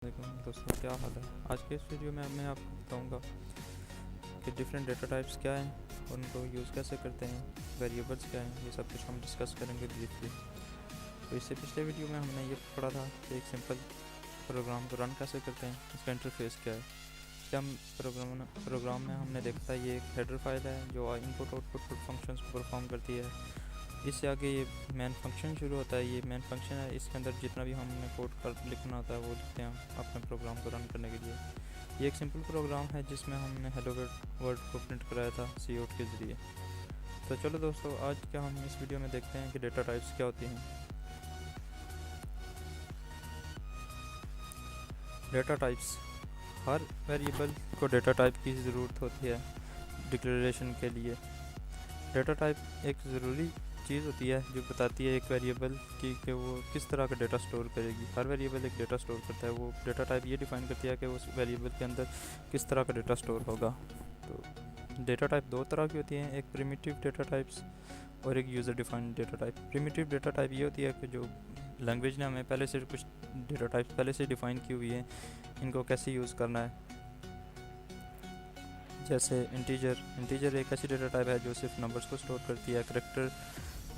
वालेकुम दोस्तों, क्या हाल है। आज के इस वीडियो में मैं आपको बताऊंगा कि डिफरेंट डेटा टाइप्स क्या हैं और उनको यूज़ कैसे करते हैं, वेरिएबल्स क्या हैं, ये सब कुछ हम डिस्कस करेंगे ब्रीफली। तो इससे पिछले वीडियो में हमने ये पढ़ा था कि एक सिंपल प्रोग्राम को रन कैसे करते हैं, इसका इंटरफेस क्या है। इसके हम प्रोग्राम में हमने देखा था ये एक हेडर फाइल है जो इनपुट आउटपुट फंक्शंस को परफॉर्म करती है। इससे आगे ये मेन फंक्शन शुरू होता है। ये मेन फंक्शन है, इसके अंदर जितना भी हमने कोड कर लिखना होता है वो लिखते हैं अपने प्रोग्राम को रन करने के लिए। ये एक सिंपल प्रोग्राम है जिसमें हमने हेलो वर्ल्ड को प्रिंट कराया था सी आउट के ज़रिए। तो चलो दोस्तों, आज क्या हम इस वीडियो में देखते हैं कि डेटा टाइप्स क्या होती हैं। डेटा टाइप्स, हर वेरिएबल को डेटा टाइप की ज़रूरत होती है डिक्लेरेशन के लिए। डेटा टाइप एक ज़रूरी चीज़ होती है जो बताती है एक वेरिएबल की कि वो किस तरह का डेटा स्टोर करेगी। हर वेरिएबल एक डेटा स्टोर करता है, वो डेटा टाइप ये डिफाइन करती है कि उस वेरिएबल के अंदर किस तरह का डेटा स्टोर होगा। तो डेटा टाइप दो तरह की होती हैं, एक प्रिमिटिव डेटा टाइप्स और एक user defined data type. Primitive data type ये होती है कि जो लैंग्वेज ने हमें पहले से कुछ डेटा टाइप्स पहले से डिफ़ाइन की हुई है, इनको कैसे यूज़ करना है। जैसे इंटीजर एक ऐसी डेटा टाइप है जो सिर्फ नंबर्स को स्टोर करती है। करेक्टर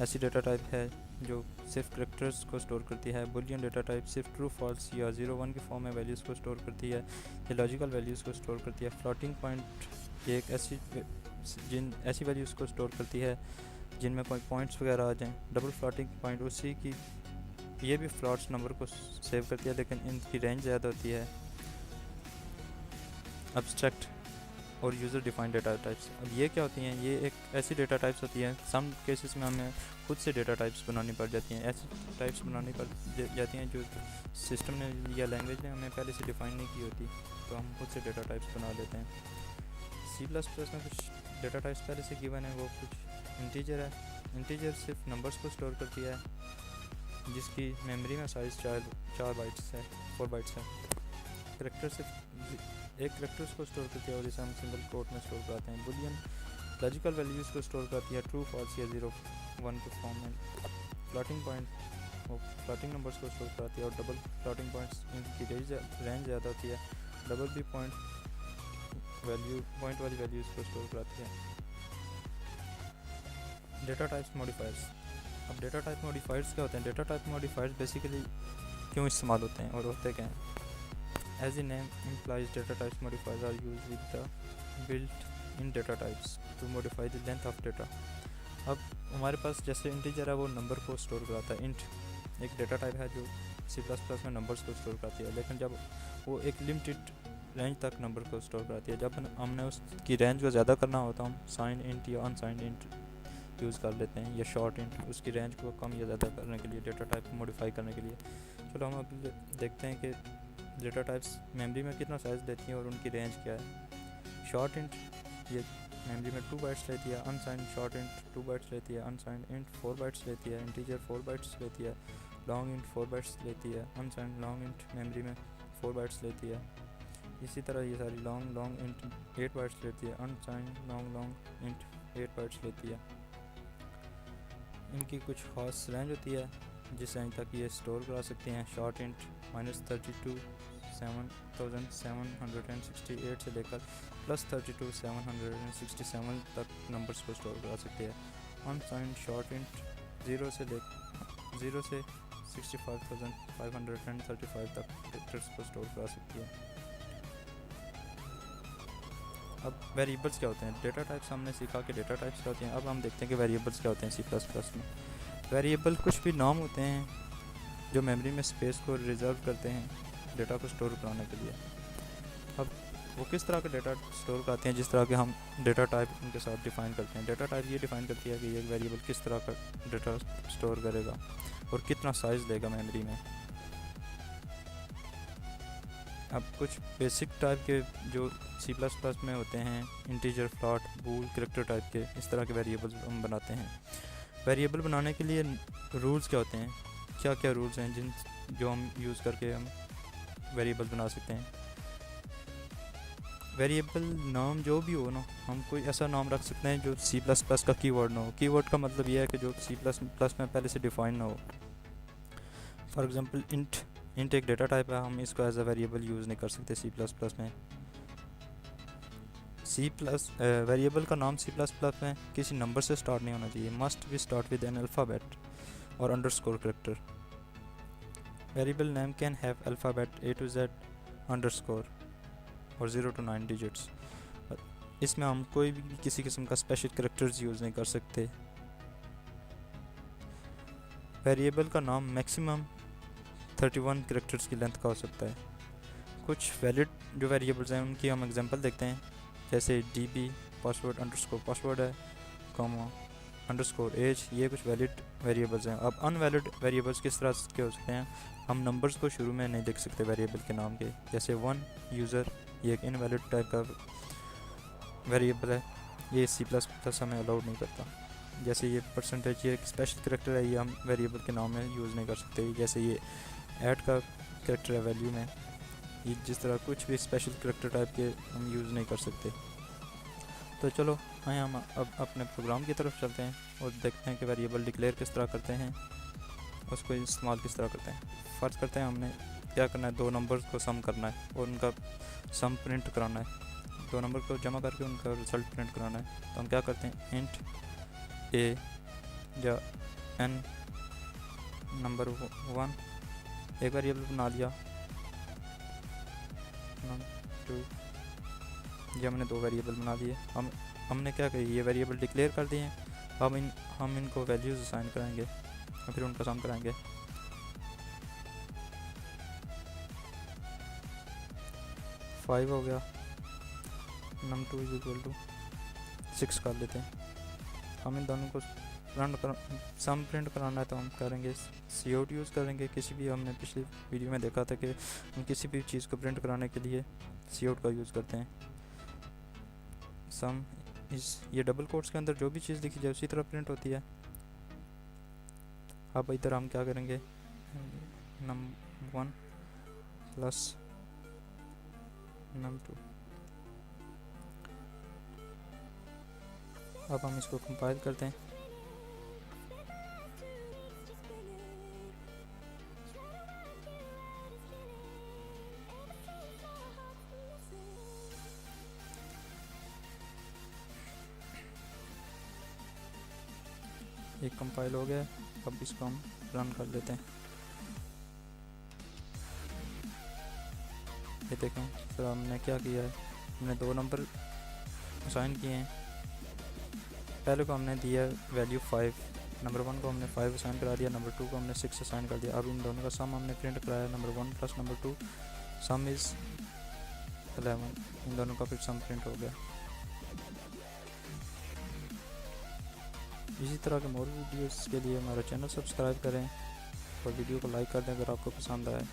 ऐसी डेटा टाइप है जो सिर्फ करेक्टर्स को स्टोर करती है। बुलियन डेटा टाइप सिर्फ ट्रू फॉल्स या 0 1 के फॉर्म में वैल्यूज़ को स्टोर करती है या लॉजिकल वैल्यूज़ को स्टोर करती है। फ्लोटिंग पॉइंट एक ऐसी वैल्यूज़ को स्टोर करती है जिनमें कोई पॉइंट्स वगैरह आ जाएं। डबल फ्लोटिंग पॉइंट उसी की ये भी फ्लॉट्स नंबर को सेव करती है लेकिन इनकी रेंज ज़्यादा होती है। एब्स्ट्रैक्ट और यूज़र डिफाइंड डेटा टाइप्स, अब ये क्या होती हैं, ये एक ऐसी डेटा टाइप्स होती हैं सम केसेस में हमें खुद से डेटा टाइप्स बनानी पड़ जाती हैं। ऐसी टाइप्स बनानी पड़ जाती हैं जो सिस्टम ने या लैंग्वेज ने हमें पहले से डिफ़ाइन नहीं की होती, तो हम खुद से डेटा टाइप्स बना लेते हैं। C++ में कुछ डेटा टाइप्स पहले से गिवन है, वो कुछ इंटीजर है। इंटीजर सिर्फ नंबर्स को स्टोर करती है जिसकी मेमोरी में साइज़ 4 बाइट्स है, 4 बाइट्स है। करेक्टर सिर्फ एक करेक्टर्स को स्टोर करती है और इसे हम सिंगल कोट में स्टोर कराते हैं। बुलियन लॉजिकल वैल्यूज़ को स्टोर करती है ट्रू फॉल्स या 0 1 के फॉर्म में। फ्लोटिंग पॉइंट वो फ्लोटिंग नंबर्स को स्टोर कराती है और डबल फ्लोटिंग पॉइंट्स इनकी रेंज ज़्यादा होती है। डबल भी पॉइंट वाली वैल्यूज़ को स्टोर कराती है। डेटा टाइप्स मॉडिफायर्स, अब डेटा टाइप मॉडिफायर्स क्या होते हैं। डेटा टाइप मॉडिफायर्स बेसिकली क्यों इस्तेमाल होते हैं और होते क्या हैं। As the name implies, data types modifiers are used with the built-in data types to modify the length of data. अब हमारे पास जैसे इंटीजर है वो नंबर को स्टोर कराता है। इंट एक डेटा टाइप है जो C++ में नंबर्स को स्टोर करती है, लेकिन जब वो एक लिमिटेड रेंज तक नंबर को स्टोर कराती है। जब हमने उसकी रेंज को ज़्यादा करना हो तो हम साइन इंट या अनसाइंड इंट यूज़ कर लेते हैं, या शॉर्ट इंट, उसकी रेंज को कम या ज़्यादा करने के लिए, डेटा टाइप को मॉडिफाई करने के लिए। चलो हम अब देखते हैं कि डेटा टाइप्स मेमोरी में कितना साइज़ लेती हैं और उनकी रेंज क्या है। शॉर्ट इंट ये मेमोरी में 2 बाइट्स लेती है। अनसाइंड शॉर्ट इंट 2 बाइट्स लेती है। अनसाइंड इंट 4 बाइट्स लेती है। इंटीजर 4 बाइट्स लेती है। लॉन्ग इंट 4 बाइट्स लेती है। अनसाइंड लॉन्ग इंट मेमोरी में 4 बाइट्स लेती है। इसी तरह ये सारी लॉन्ग इंट 8 बाइट्स लेती है। अनसाइंड लॉन्ग इंट 8 बाइट्स लेती है। इनकी कुछ खास रेंज होती है जिस रेंज तक ये स्टोर करा सकते हैं। शॉर्ट इंट -32 7768 से लेकर +32 767 तक नंबर्स को स्टोर करा सकते हैं। अनसाइंड शॉर्ट इंट 0 से 65,535 तक कैरेक्टर्स को स्टोर करा सकती है। अब वेरिएबल्स क्या होते हैं। डेटा टाइप्स हमने सीखा कि डेटा टाइप्स क्या होते हैं। अब हम देखते हैं कि वेरिएबल्स क्या होते हैं C++ में। वेरिएबल कुछ भी नाम होते हैं जो मेमोरी में स्पेस को रिजर्व करते हैं डेटा को स्टोर कराने के लिए। अब वो किस तरह का डेटा स्टोर कराते हैं, जिस तरह के हम डेटा टाइप उनके साथ डिफ़ाइन करते हैं। डेटा टाइप ये डिफ़ाइन करती है कि एक वेरिएबल किस तरह का डेटा स्टोर करेगा और कितना साइज़ लेगा मेमोरी में। अब कुछ बेसिक टाइप के जो C++ में होते हैं, इंटीजर, फ्लॉट, बूल, कैरेक्टर टाइप के, इस तरह के वेरिएबल्स हम बनाते हैं। वेरिएबल बनाने के लिए रूल्स क्या होते हैं, क्या क्या रूल्स हैं जो हम यूज़ करके हम वेरिएबल बना सकते हैं। वेरिएबल नाम जो भी हो ना, हम कोई ऐसा नाम रख सकते हैं जो C++ का कीवर्ड ना हो। कीवर्ड का मतलब यह है कि जो C++ में पहले से डिफ़ाइन ना हो। फॉर एग्ज़ाम्पल इंट इंट एक डेटा टाइप है, हम इसको एज अ वेरिएबल यूज़ नहीं कर सकते सी प्लस प्लस में। सी प्लस वेरिएबल का नाम सी प्लस प्लस में किसी नंबर से स्टार्ट नहीं होना चाहिए, must be start with an alphabet और underscore character. Variable name can have alphabet A to Z underscore और 0 to 9 डिजिट्स। इसमें हम कोई भी किसी किस्म का स्पेशल करेक्टर्स यूज़ नहीं कर सकते। वेरिएबल का नाम मैक्सिमम 31 करेक्टर्स की लेंथ का हो सकता है। कुछ वैलिड जो वेरिएबल्स हैं उनकी हम एग्जांपल देखते हैं, जैसे DB पासवर्ड अंडरस्कोर पासवर्ड है, कॉमा अंडरस्कोर एज, ये कुछ वैलिड वेरिएबल्स हैं। अब अनवैलिड वेरिएबल्स किस तरह के हो सकते हैं, हम नंबर्स को शुरू में नहीं लिख सकते वेरिएबल के नाम के, जैसे 1 यूज़र, ये एक इनवैलिड टाइप का वेरिएबल है, ये C++ हमें अलाउड नहीं करता। जैसे ये परसेंटेज, ये एक स्पेशल करेक्टर है, ये हम वेरिएबल के नाम में यूज़ नहीं कर सकते। जैसे ये ऐड का करेक्टर है वैल्यू में, ये जिस तरह कुछ भी स्पेशल करेक्टर टाइप के हम यूज़ नहीं कर सकते। तो चलो आए हम अब अपने प्रोग्राम की तरफ चलते हैं और देखते हैं कि वेरिएबल डिक्लेयर किस तरह करते हैं, उसको इस्तेमाल किस तरह करते हैं। फ़र्ज़ करते हैं हमने क्या करना है, दो नंबर्स को सम करना है और उनका सम प्रिंट कराना है, दो नंबर को जमा करके उनका रिज़ल्ट प्रिंट कराना है। तो हम क्या करते हैं, इंट A या n नंबर 1 एक वेरिएबल बना लिया, नंबर 2, ये हमने दो वेरिएबल बना लिए। हमने क्या करी, ये वेरिएबल डिक्लेयर कर दिए हैं। अब हम इनको वैल्यूज़ असाइन कराएंगे और फिर उनका सम कराएंगे। फाइव हो गया, नंबर 2 इज इक्वल टू 6 कर लेते हैं। हम इन दोनों को सम प्रिंट कराना है तो हम करेंगे COUT यूज़ करेंगे। किसी भी, हमने पिछली वीडियो में देखा था कि हम किसी भी चीज़ को प्रिंट कराने के लिए COUT का यूज़ करते हैं। सम इस, ये डबल कोट्स के अंदर जो भी चीज़ लिखी जाए उसी तरह प्रिंट होती है। अब इधर हम क्या करेंगे, नंबर 1 प्लस नंबर 2। अब हम इसको कंपाइल करते हैं। एक कंपाइल हो गया, अब इसको हम रन कर लेते हैं। ये देखें सर, हमने क्या किया है, हमने दो नंबर असाइन किए हैं। पहले को हमने दिया वैल्यू 5, नंबर 1 को हमने 5 असाइन करा दिया, नंबर 2 को हमने 6 असाइन कर दिया। अब इन दोनों का सम हमने प्रिंट कराया, number 1 plus number 2 some is 11, इन दोनों का फिर सम प्रिंट हो गया। इसी तरह के मोर वीडियोस के लिए हमारा चैनल सब्सक्राइब करें और वीडियो को लाइक कर दें अगर आपको पसंद आए।